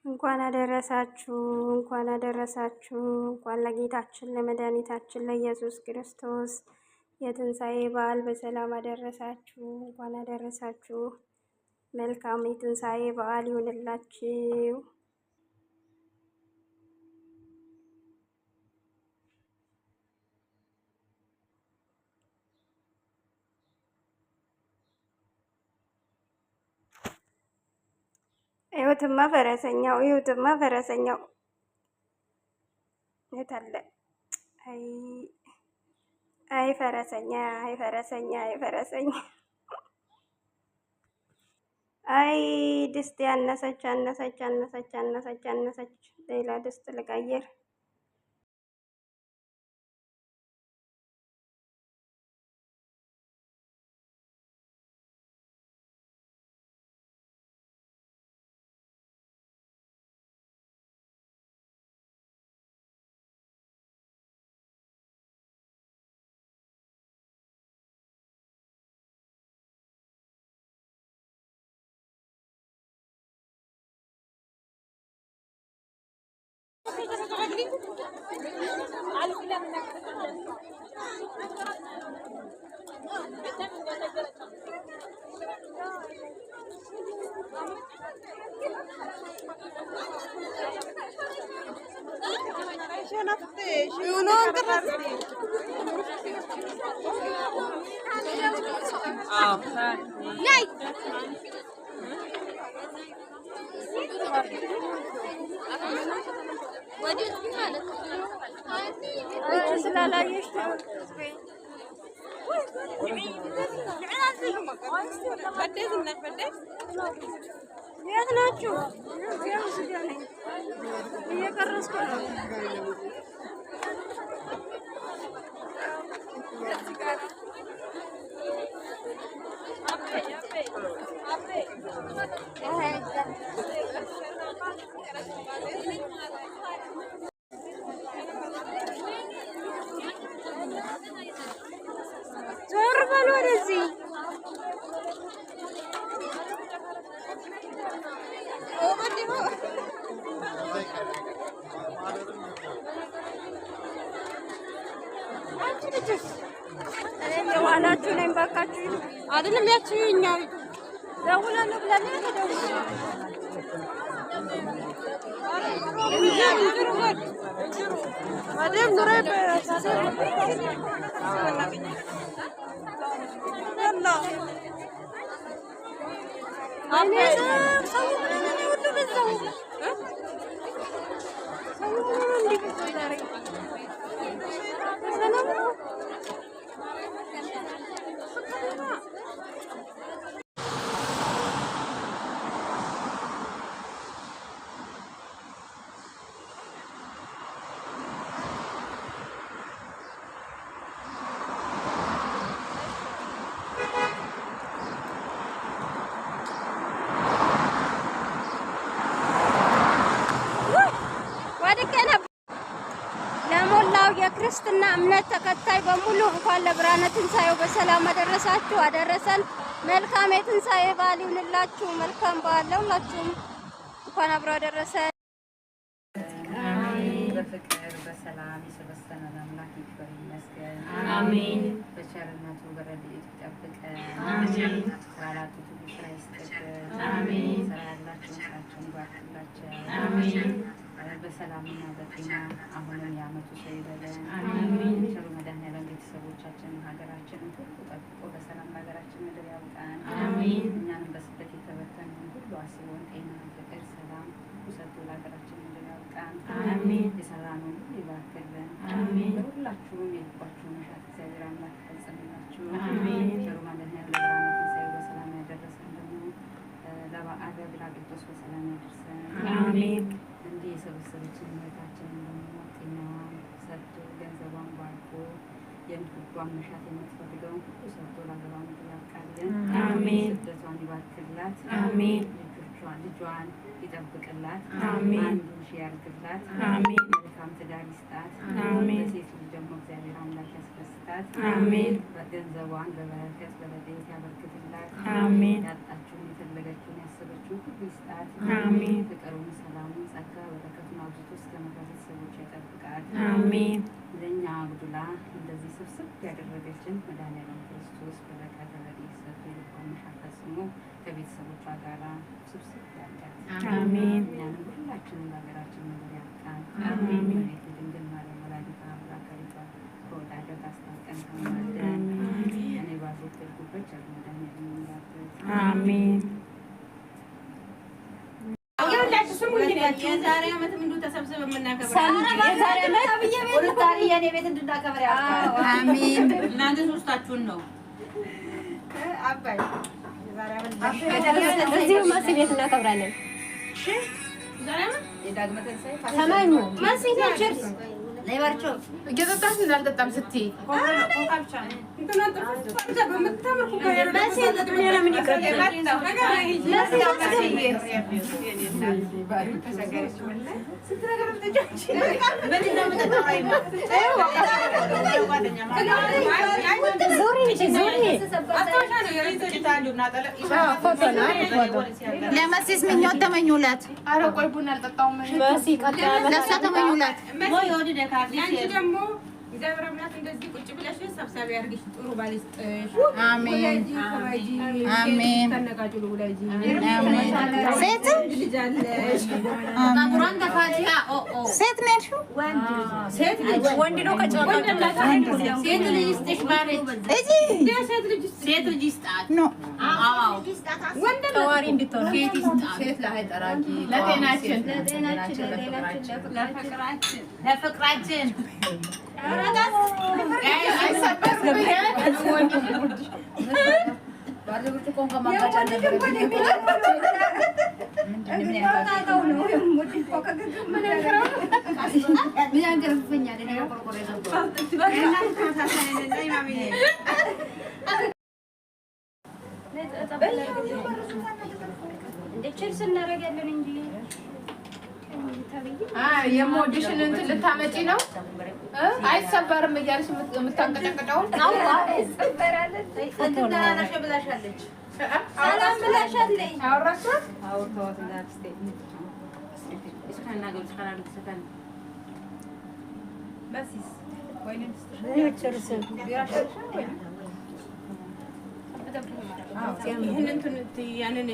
እንኳን አደረሳችሁ እንኳን ለጌታችን ለመድኃኒታችን ለኢየሱስ ክርስቶስ የትንሣኤ በዓል በሰላም አደረሳችሁ። እንኳን አደረሳችሁ። መልካም የትንሣኤ በዓል ይሁንላችሁ። እዩትማ ፈረሰኛው የት አለ? አይ ፈረሰኛ አይ ድስት ያነሰች ሌላ ድስት ልቀይር። የት ናችሁ? እየቀረስኩ ነው። ዞር በሉ ወደዚህ። የዋላችሁ ነኝ ባካችሁ። አይደለም ያችኛው ደውላለሁ ብላለች። የክርስትና እምነት ተከታይ በሙሉ እንኳን ለብርሃነ ትንሣኤው በሰላም አደረሰን። መልካም የትንሣኤ በዓል ይሁንላችሁ። መልካም በዓል ለሁላችሁም። እንኳን አብሮ አደረሰን። በፍቅር በሰላም የሰበሰበን አምላክ ይክበር ይመስገን። አሜን። በቸርነቱ በረድኤቱ ይጠብቀን። አሜን። ስራላቱ ሁሉ ስራ ይስጠን። አሜን። ስራ ያላችሁ ስራችሁን ይባርክላችሁ። አሜን። በሰላምና በጤና አሁንም የዓመቱ ሰው ይበለን። አሜን። ቸሩ መድኃኔዓለም ቤተሰቦቻችንን ሀገራችንን ሁሉ ጠብቆ በሰላም ለሀገራችን ምድር ያብቃን። አሜን። እኛንም በስደት የተበተንን ሁሉ አስቦን ጤና፣ ፍቅር፣ ሰላም ሰጥቶ ለሀገራችን ምድር ያብቃን። አሜን። የሰራነውን ሁሉ ይባርክልን። አሜን። ለሁላችሁም የልባችሁን መሻት እግዚአብሔር አምላክ ይፈጽምላችሁ። አሜን። ቸሩ መድኃኔዓለም ለብርሃነ ትንሣኤው በሰላም ያደረሰን ደግሞ ለበዓለ ጰራቅሊጦስ በሰላም ያደርሰን። አሜን። እንዲህ የሰበሰበችን እመቤታችንን ደግሞ ጤናዋን ሰጥቶ ገንዘቧን ባርኮ የልቧን መሻት የምትፈልገውን ሁሉ ሰጥቶ ለሀገሯ ምድር ያብቃልን። አሜን። ስደቷን ይባርክላት። አሜን። ልጇን ይጠብቅላት። አሜን። አንዱን ሺህ ያድርግላት። አሜን። መልካም ትዳር ይስጣት። አሜን። በሴት ልጅ ደግሞ እግዚአብሔር አምላክ ያስደስታት። አሜን። ገንዘቧን በበረከት በረድኤት ያበርክትላት። አሜን። ያጣችውን የፈለገችውን ያሰበችውን ሁሉ ይስጣት። አሜን። ፍቅሩን፣ ሰላሙን፣ ጸጋ በረከቱን አብዝቶ እስከ መድረስ ሰዎች ያጠብቃት። አሜን። ለእኛ አጉድላ እንደዚህ ስብስብ ያደረገችን መድኃኒዓለም ክርስቶስ በረከተ ረድኤት ሰጥቶ የልቧን መሻት ፈጽሞ ከቤተሰቦቿ ጋራ ስብስብ ያድርጋት። አሜን። እኛንም ሁላችንም ለሀገራችን ነገር ያብቃን። አሜን። ድንግል ማርያም ወላዲተ አምላክ ከወዳጇ ታስታርቀን ተማልደን እኔ ባልወደድኩበት ቸር መድኃኒዓለም ይሙላበት። አሜን። የዛሬ ዓመትም እንዲሁ ተሰብስበን የምናከብረው የኔ ቤት እንድናከብር ያብቃን። አሜን። እናንተ ሶስታችሁን ነው አባይ እዚሁ መሲ ቤት እናከብራለን። የዳግመ ትንሣኤ ተመኙ መሲ ቸርስ ላይባርቸው እየጠጣች እንዳልጠጣም ስትይ ለመሲስ ምኞት ተመኙላት። ኧረ ቆይ ቡና አልጠጣሁም። ለእሷ ተመኙላት። አንቺ ደግሞ እግዚአብሔር አምላክ እንደዚህ ቁጭ ብለሽ ሰብሳቢ አድርገሽ ጥሩ ባል ይስጥሽ። አሜን አሜን። ተነጋጁ ወላጂ አሜን። ሴት ልጅ አለሽ። ቁርአን ተፋቲሃ ሴት ነሽ? ሴት ልጅ ወንድ ነው ከጨዋታ ሴት ልጅ ይስጥሽ ማለት እጂ ሴት ልጅ ይስጣት ነው። አዎ ወንድ ተዋሪ እንድትሆን ሴት ይስጣት። ሴት ላይ ጠራቂ ለጤናችን ለፍቅራችን ቸርስ እናደርጋለን እንጂ የምወድሽን እንትን ልታመጪ ነው። አይሰበርም እያልሽ የምታንቀጠቅጠውን ብላሻለች። ሰላም ብላሻለች። አወራችኋት? ያንን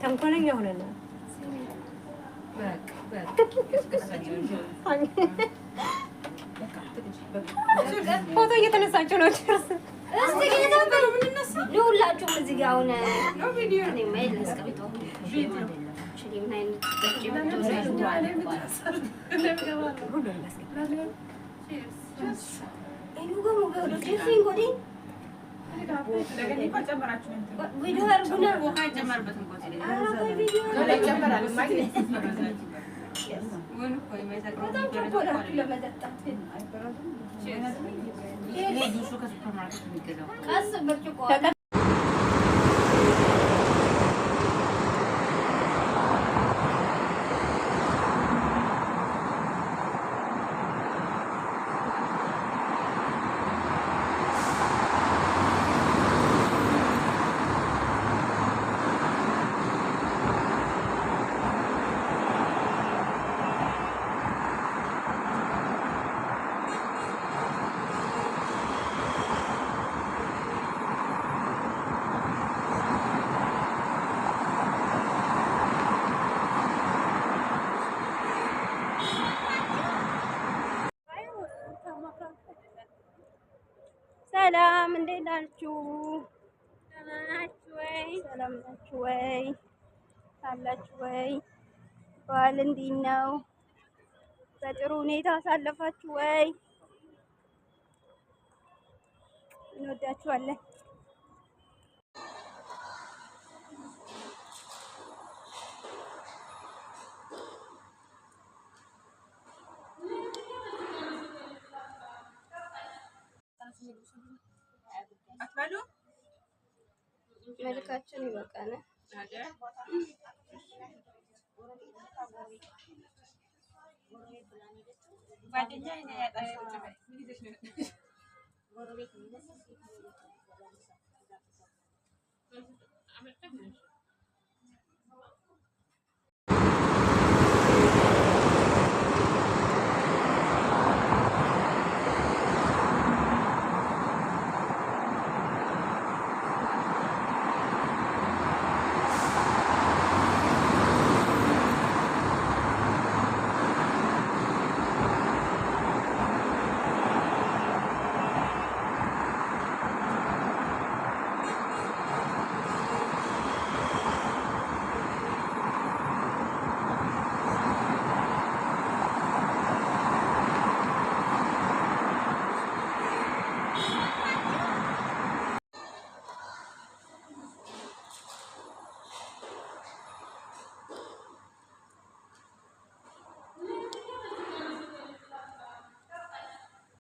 ተንኮለኛ ሆነና ፎቶ እየተነሳችሁ ነው። እስቲ ጌታ ሁላችሁም እዚህ ጋር አሁን ሰላም እንዴት ናችሁ? ሰላም ናችሁ ወይ? አላችሁ ወይ? በዓል እንዴት ነው? በጥሩ ሁኔታ አሳለፋችሁ ወይ? እንወዳችኋለን። አትበሉ መልካችን ይበቃናል። ጎረቤት